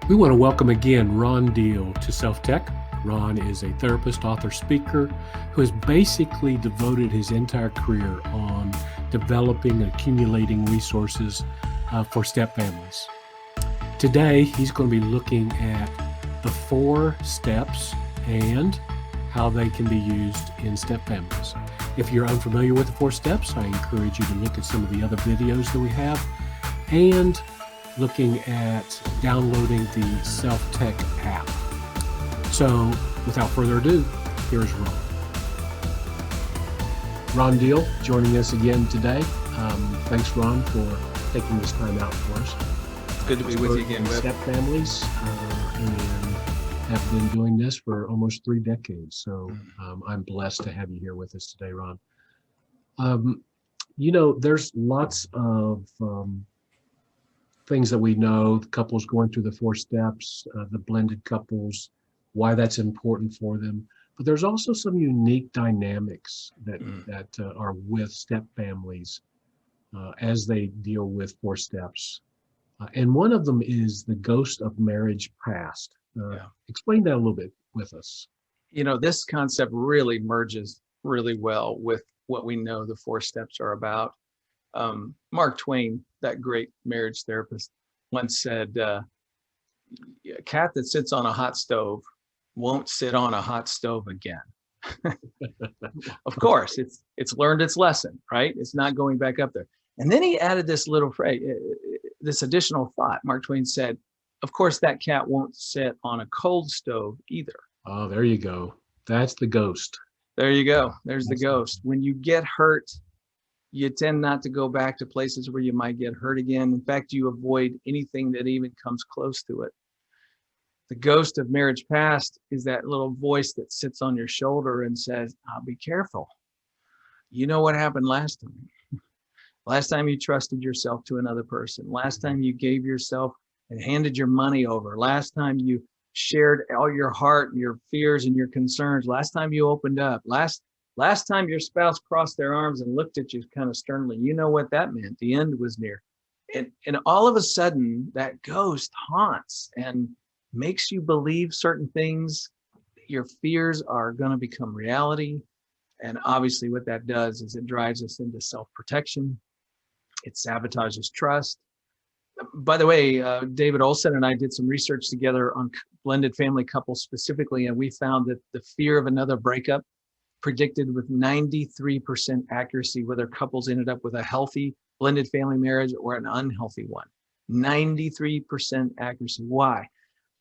We want to welcome again Ron Deal to Self Tech. Ron is a therapist, author, speaker who has basically devoted his entire career on developing and accumulating resources for step families. Today, he's going to be looking at the 4 steps and how they can be used in step families. If you're unfamiliar with the 4 steps, I encourage you to look at some of the other videos that we have and looking at downloading the Self Tech app. So without further ado, here's Ron. Ron Deal joining us again today. Thanks, Ron, for taking this time out for us. It's good to be with you again, Webb. Step families and have been doing this for almost 3 decades. So I'm blessed to have you here with us today, Ron. There's lots of things that we know, the couples going through the 4 steps, the blended couples, why that's important for them. But there's also some unique dynamics that are with step families as they deal with 4 steps. And one of them is the ghost of marriage past. Explain that a little bit with us. This concept really merges really well with what we know the 4 steps are about. Mark Twain, that great marriage therapist, once said, a cat that sits on a hot stove won't sit on a hot stove again. Of course, it's learned its lesson, right? It's not going back up there. And then he added this little phrase, this additional thought. Mark Twain said, of course, that cat won't sit on a cold stove either. Oh, there you go. That's the ghost. There you go. There's the ghost. When you get hurt, you tend not to go back to places where you might get hurt again. In fact, you avoid anything that even comes close to it. The ghost of marriage past is that little voice that sits on your shoulder and says, be careful. You know what happened last time. Last time you trusted yourself to another person. Last time you gave yourself and handed your money over. Last time you shared all your heart and your fears and your concerns. Last time you opened up. Last time your spouse crossed their arms and looked at you kind of sternly, you know what that meant. The end was near. And all of a sudden, that ghost haunts and makes you believe certain things. Your fears are going to become reality. And obviously what that does is it drives us into self-protection. It sabotages trust. By the way, David Olson and I did some research together on blended family couples specifically, and we found that the fear of another breakup predicted with 93% accuracy whether couples ended up with a healthy blended family marriage or an unhealthy one. 93% accuracy. Why?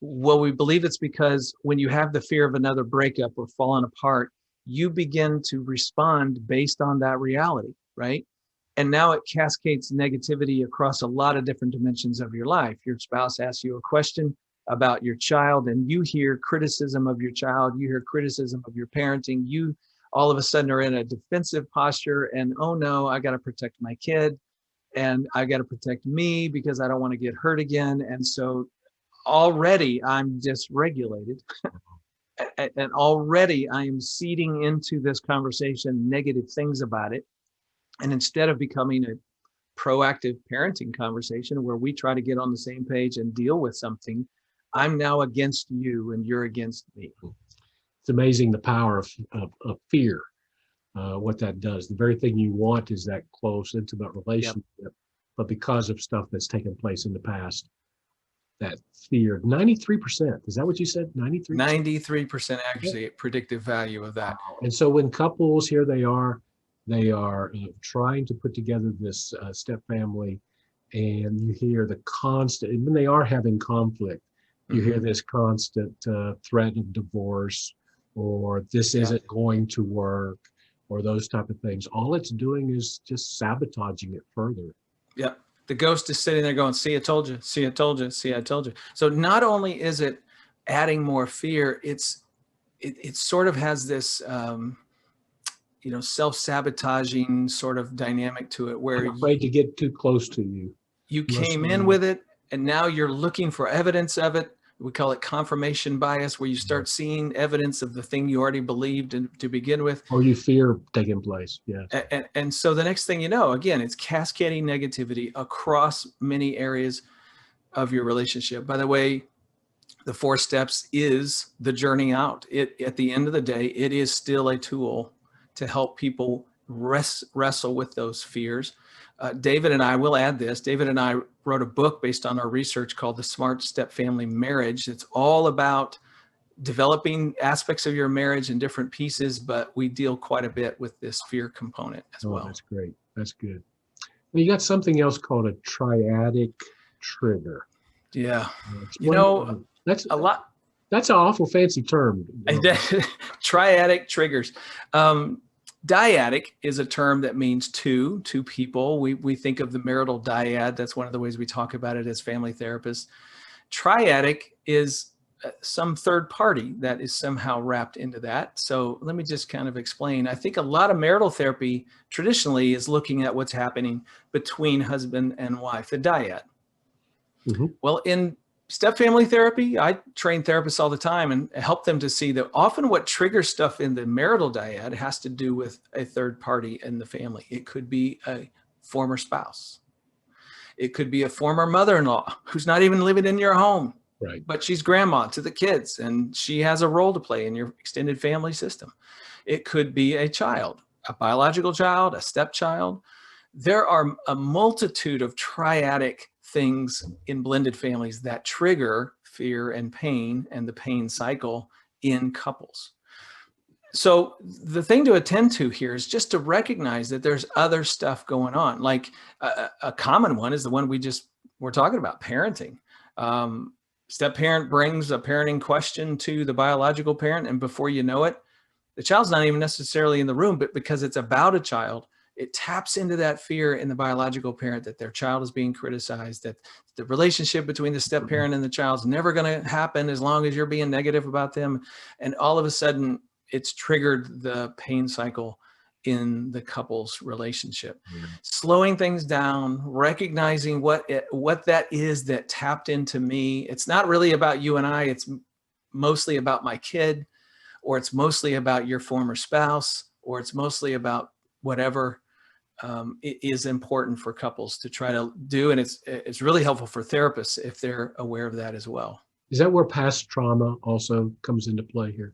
Well, we believe it's because when you have the fear of another breakup or falling apart, you begin to respond based on that reality, right? And now it cascades negativity across a lot of different dimensions of your life. Your spouse asks you a question about your child and you hear criticism of your child, you hear criticism of your parenting, you all of a sudden are in a defensive posture and, oh no, I got to protect my kid and I got to protect me because I don't want to get hurt again. And so already I'm dysregulated and already I am seeding into this conversation negative things about it. And instead of becoming a proactive parenting conversation where we try to get on the same page and deal with something, I'm now against you and you're against me. It's amazing the power of fear, what that does. The very thing you want is that close, intimate relationship. Yep. But because of stuff that's taken place in the past, that fear, 93%, is that what you said? 93%? 93% accuracy, predictive value of that. And so when couples, here they are trying to put together this step family, and you hear the constant, when they are having conflict, you hear this constant threat of divorce, or this isn't going to work, or those type of things. All it's doing is just sabotaging it further. Yeah. The ghost is sitting there going, see, I told you, see, I told you, see, I told you. So not only is it adding more fear, it sort of has this, self-sabotaging sort of dynamic to it where I'm afraid to get too close to you. You came in with it and now you're looking for evidence of it. We call it confirmation bias, where you start seeing evidence of the thing you already believed to begin with. Or you fear taking place, yes. And so the next thing you know, again, it's cascading negativity across many areas of your relationship. By the way, The 4 steps is the journey out. At the end of the day, it is still a tool to help people wrestle with those fears. David and I will add this. David and I wrote a book based on our research called The Smart Step Family Marriage. It's all about developing aspects of your marriage in different pieces, but we deal quite a bit with this fear component as well. That's great. That's good. Well, you got something else called a triadic trigger. Yeah. Explain, that's a lot. That's an awful fancy term. Triadic triggers. Dyadic is a term that means two people. We think of the marital dyad. That's one of the ways we talk about it as family therapists. Triadic is some third party that is somehow wrapped into that. So let me just kind of explain. I think a lot of marital therapy traditionally is looking at what's happening between husband and wife, the dyad. Mm-hmm. Well, in step family therapy, I train therapists all the time and help them to see that often what triggers stuff in the marital dyad has to do with a third party in the family. It could be a former spouse. It could be a former mother-in-law who's not even living in your home, right, but she's grandma to the kids and she has a role to play in your extended family system. It could be a child, a biological child, a stepchild. There are a multitude of triadic things in blended families that trigger fear and pain and the pain cycle in couples. So the thing to attend to here is just to recognize that there's other stuff going on. Like a common one is the one we're talking about, parenting. Step parent brings a parenting question to the biological parent, and before you know it, the child's not even necessarily in the room, but because it's about a child, it taps into that fear in the biological parent that their child is being criticized, that the relationship between the step parent and the child's never going to happen as long as you're being negative about them. And all of a sudden, it's triggered the pain cycle in the couple's relationship. Mm-hmm. Slowing things down, recognizing what that is that tapped into me. It's not really about you and I. It's mostly about my kid, or it's mostly about your former spouse, or it's mostly about whatever it is important for couples to try to do. And it's really helpful for therapists if they're aware of that as well. Is that where past trauma also comes into play here?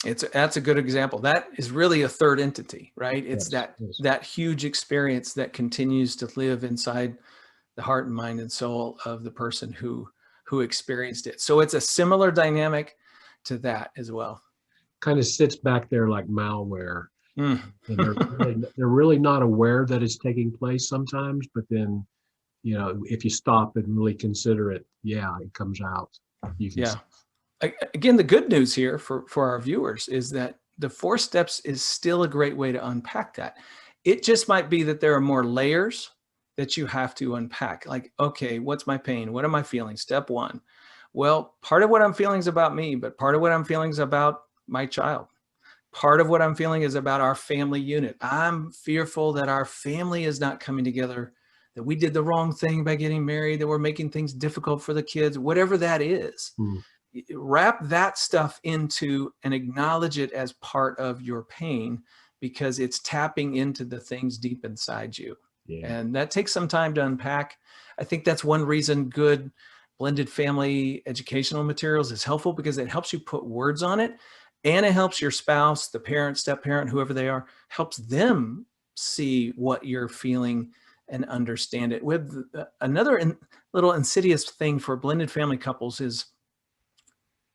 That's a good example. That is really a third entity, right? It's that huge experience that continues to live inside the heart and mind and soul of the person who experienced it. So it's a similar dynamic to that as well. Kind of sits back there like malware. And they're really not aware that it's taking place sometimes, but then, if you stop and really consider it, it comes out. Again, the good news here for our viewers is that the 4 steps is still a great way to unpack that. It just might be that there are more layers that you have to unpack. Like, okay, what's my pain? What am I feeling? Step 1. Well, part of what I'm feeling is about me, but part of what I'm feeling is about my child. Part of what I'm feeling is about our family unit. I'm fearful that our family is not coming together, that we did the wrong thing by getting married, that we're making things difficult for the kids, whatever that is. Wrap that stuff into and acknowledge it as part of your pain, because it's tapping into the things deep inside you. Yeah. And that takes some time to unpack. I think that's one reason good blended family educational materials is helpful, because it helps you put words on it. And it helps your spouse, the parent, step parent, whoever they are, helps them see what you're feeling and understand it. With another little insidious thing for blended family couples is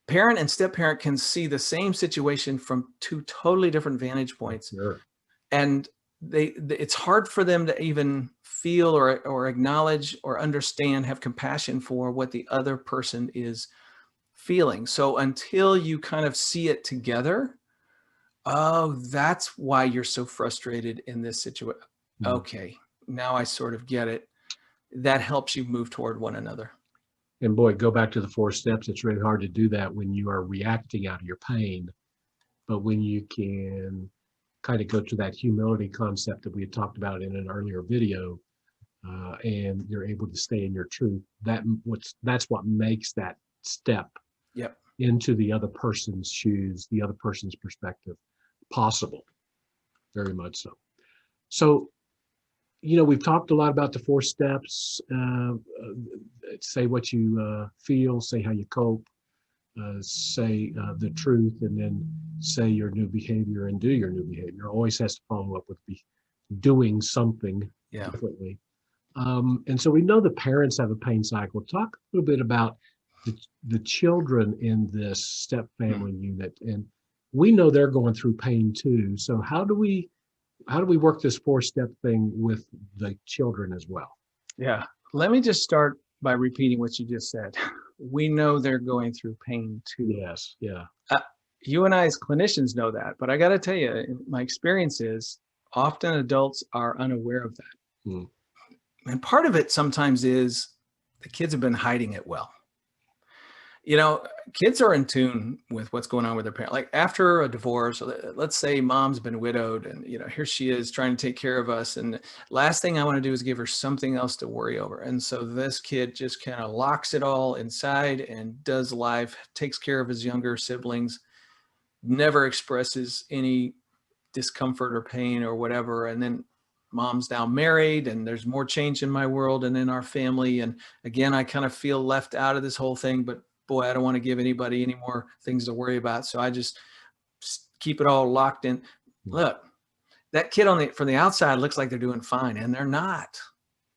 parent and step parent can see the same situation from 2 totally different vantage points. Sure. And it's hard for them to even feel or acknowledge or understand, have compassion for what the other person is feeling. So until you kind of see it together, that's why you're so frustrated in this situation. Mm-hmm. Okay, now I sort of get it. That helps you move toward one another. And boy, go back to the 4 steps. It's really hard to do that when you are reacting out of your pain. But when you can kind of go to that humility concept that we had talked about in an earlier video, and you're able to stay in your truth, that's what makes that step into the other person's shoes, the other person's perspective possible. Very much so. So, we've talked a lot about the 4 steps. Say what you feel, say how you cope. say the truth and then say your new behavior and do your new behavior. Always has to follow up with doing something Yeah. differently. And so we know the parents have a pain cycle. Talk a little bit about the children in this step family unit, and we know they're going through pain too. So how do we work this 4-step thing with the children as well? Yeah. Let me just start by repeating what you just said. We know they're going through pain too. Yes. Yeah. You and I as clinicians know that, but I got to tell you, my experience is often adults are unaware of that. Hmm. And part of it sometimes is the kids have been hiding it well. You know, kids are in tune with what's going on with their parents. Like after a divorce, let's say mom's been widowed and, you know, here she is trying to take care of us. And last thing I want to do is give her something else to worry over. And so this kid just kind of locks it all inside and does life, takes care of his younger siblings, never expresses any discomfort or pain or whatever. And then mom's now married and there's more change in my world and in our family. And again, I kind of feel left out of this whole thing, but boy, I don't want to give anybody any more things to worry about. So I just keep it all locked in. Look, that kid from the outside looks like they're doing fine, and they're not.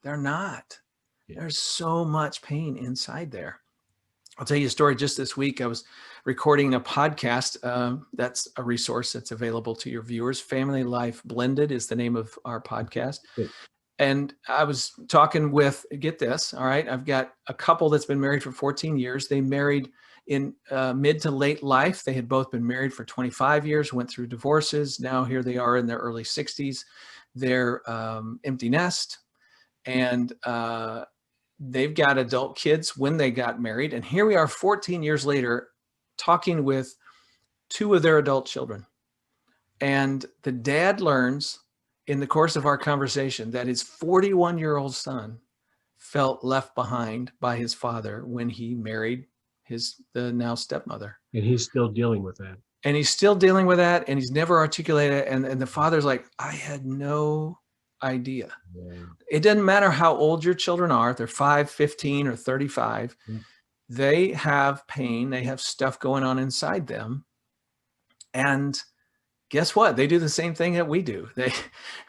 They're not. Yeah. There's so much pain inside there. I'll tell you a story. Just this week, I was recording a podcast. That's a resource that's available to your viewers. Family Life Blended is the name of our podcast. Good. And I was talking with, get this, all right, I've got a couple that's been married for 14 years. They married in mid to late life. They had both been married for 25 years, went through divorces. Now here they are in their early 60s. They're empty nest. And they've got adult kids when they got married. And here we are 14 years later talking with 2 of their adult children. And the dad learns in the course of our conversation that his 41-year-old son felt left behind by his father when he married the now stepmother. And he's still dealing with that. And he's still dealing with that, and he's never articulated it. And the father's like, I had no idea. Yeah. It doesn't matter how old your children are, if they're 5, 15, or 35, they have pain, they have stuff going on inside them. And guess what? They do the same thing that we do.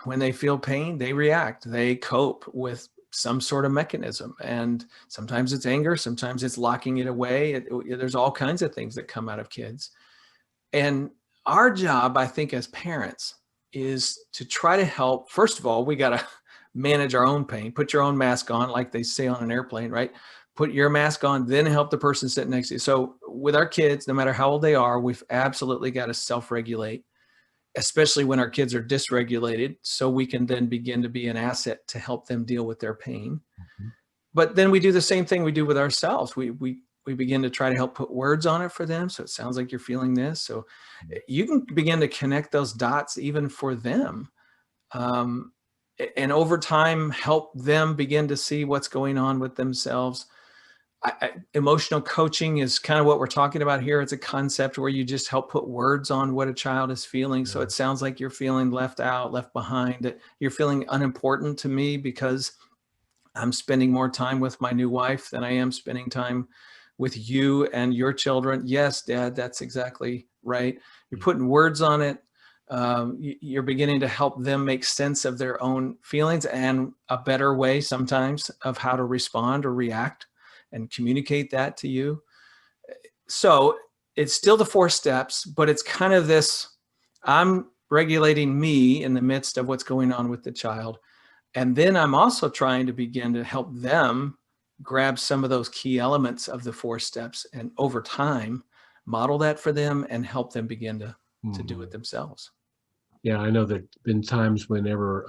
When they feel pain, they react. They cope with some sort of mechanism. And sometimes it's anger. Sometimes it's locking it away. There's all kinds of things that come out of kids. And our job, I think, as parents is to try to help. First of all, we got to manage our own pain. Put your own mask on, like they say on an airplane, right? Put your mask on, then help the person sitting next to you. So with our kids, no matter how old they are, we've absolutely got to self-regulate, especially when our kids are dysregulated, so we can then begin to be an asset to help them deal with their pain. Mm-hmm. But then we do the same thing we do with ourselves. We begin to try to help put words on it for them. So it sounds like you're feeling this. So you can begin to connect those dots even for them. And over time, help them begin to see what's going on with themselves. Emotional coaching is kind of what we're talking about here. It's a concept where you just help put words on what a child is feeling. So it sounds like you're feeling left out, left behind, that you're feeling unimportant to me because I'm spending more time with my new wife than I am spending time with you and your children. Yes, Dad, that's exactly right. You're putting words on it. You're beginning to help them make sense of their own feelings and a better way sometimes of how to respond or react and communicate that to you. So it's still the 4 steps, but it's kind of this, I'm regulating me in the midst of what's going on with the child. And then I'm also trying to begin to help them grab some of those key elements of the 4 steps and over time model that for them and help them begin to do it themselves. Yeah, I know there've been times whenever,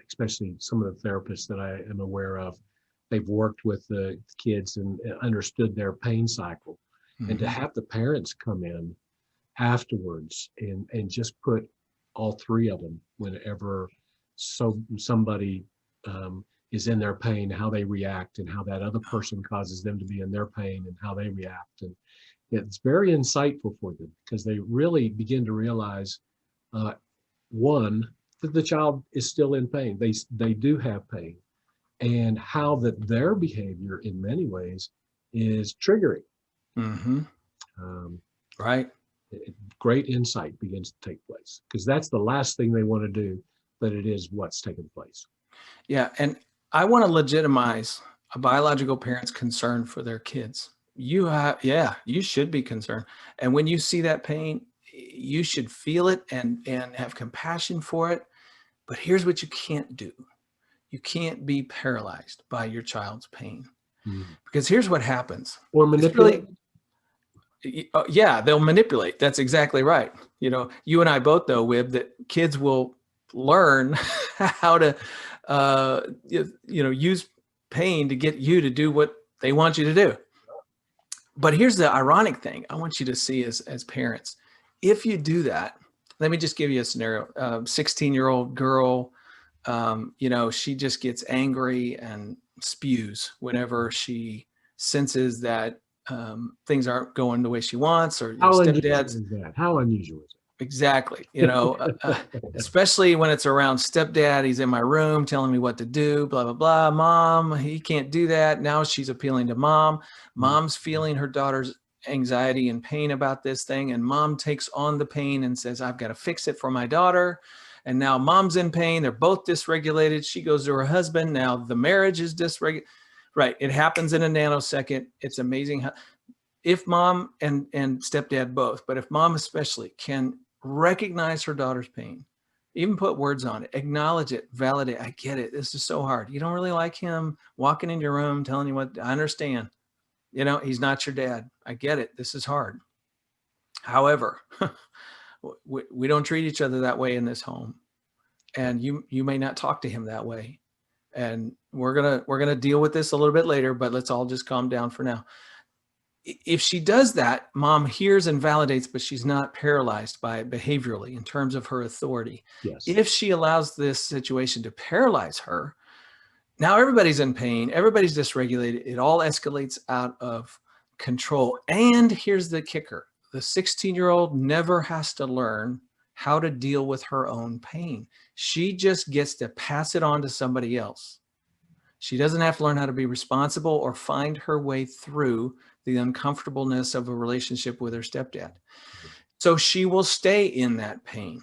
especially some of the therapists that I am aware of, they've worked with the kids and understood their pain cycle. Mm-hmm. And to have the parents come in afterwards and just put all 3 of them whenever somebody is in their pain, how they react and how that other person causes them to be in their pain and how they react. And it's very insightful for them because they really begin to realize, one, that the child is still in pain. They do have pain. And how that their behavior in many ways is triggering. Mm-hmm. Um, Right. Great insight begins to take place because that's the last thing they want to do, but it is what's taking place. Yeah. And I want to legitimize a biological parent's concern for their kids. You should be concerned. And when you see that pain, you should feel it and have compassion for it. But here's what you can't do. You can't be paralyzed by your child's pain. Because here's what happens. Or It's manipulate. yeah, they'll manipulate. That's exactly right. You know, you and I both know, Wib, that kids will learn how to, use pain to get you to do what they want you to do. But here's the ironic thing I want you to see as parents. If you do that, let me just give you a scenario. 16-year-old girl, she just gets angry and spews whenever she senses that things aren't going the way she wants, or How unusual stepdad's. is that? How unusual is it? Exactly. Especially when it's around stepdad. He's in my room telling me what to do, blah, blah, blah. Mom, he can't do that. Now she's appealing to mom. Mom's feeling her daughter's anxiety and pain about this thing. And mom takes on the pain and says, I've got to fix it for my daughter. And now mom's in pain. They're both dysregulated. She goes to her husband. Now the marriage is dysregulated. Right. It happens in a nanosecond. It's amazing how, if mom and stepdad both, but if mom especially can recognize her daughter's pain, even put words on it, acknowledge it, validate, I get it. This is so hard. You don't really like him walking in your room, telling you what, I understand. He's not your dad. I get it. This is hard. However, we don't treat each other that way in this home. And you may not talk to him that way. And we're going to deal with this a little bit later, but let's all just calm down for now. If she does that, mom hears and validates, but she's not paralyzed by it behaviorally in terms of her authority. Yes. If she allows this situation to paralyze her, now everybody's in pain, everybody's dysregulated, it all escalates out of control. And here's the kicker. The 16-year-old never has to learn how to deal with her own pain. She just gets to pass it on to somebody else. She doesn't have to learn how to be responsible or find her way through the uncomfortableness of a relationship with her stepdad. So she will stay in that pain.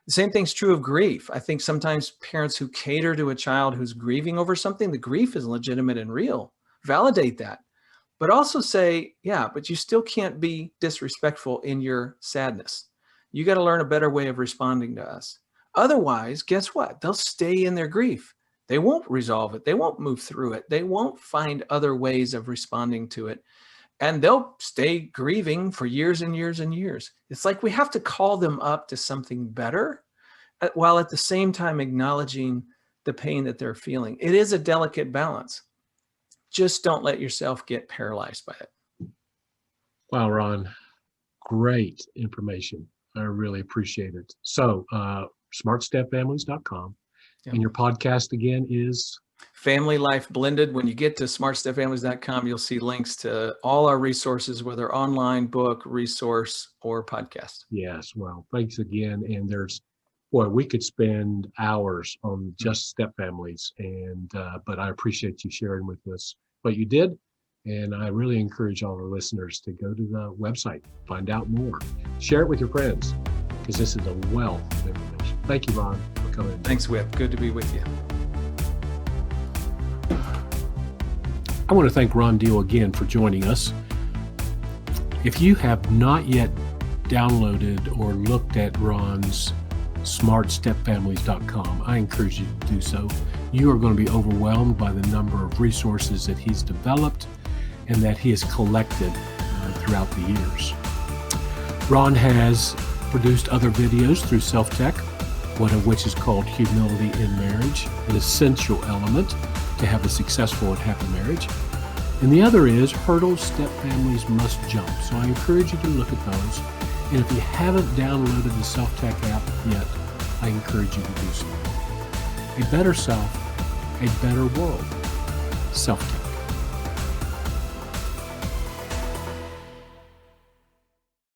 The same thing's true of grief. I think sometimes parents who cater to a child who's grieving over something, the grief is legitimate and real. Validate that. But also say, yeah, but you still can't be disrespectful in your sadness. You got to learn a better way of responding to us. Otherwise, guess what? They'll stay in their grief. They won't resolve it. They won't move through it. They won't find other ways of responding to it. And they'll stay grieving for years and years and years. It's like we have to call them up to something better while at the same time acknowledging the pain that they're feeling. It is a delicate balance. Just don't let yourself get paralyzed by it. Wow, Ron, great information. I really appreciate it. So, smartstepfamilies.com. Yep. And your podcast again is? Family Life Blended. When you get to smartstepfamilies.com, you'll see links to all our resources, whether online, book, resource, or podcast. Yes. Well, thanks again. And we could spend hours on just step families, but I appreciate you sharing with us what you did. And I really encourage all the listeners to go to the website, find out more, share it with your friends, because this is a wealth of information. Thank you, Ron, for coming. Thanks, Whip. Good to be with you. I want to thank Ron Deal again for joining us. If you have not yet downloaded or looked at Ron's smartstepfamilies.com, I encourage you to do so. You are going to be overwhelmed by the number of resources that he's developed and that he has collected throughout the years. Ron has produced other videos through Self-Tech, one of which is called Humility in Marriage, an essential element to have a successful and happy marriage. And the other is Hurdles Step Families Must Jump. So I encourage you to look at those. And if you haven't downloaded the Self-Tech app yet, I encourage you to do so. A better self, a better world. Self-Tech.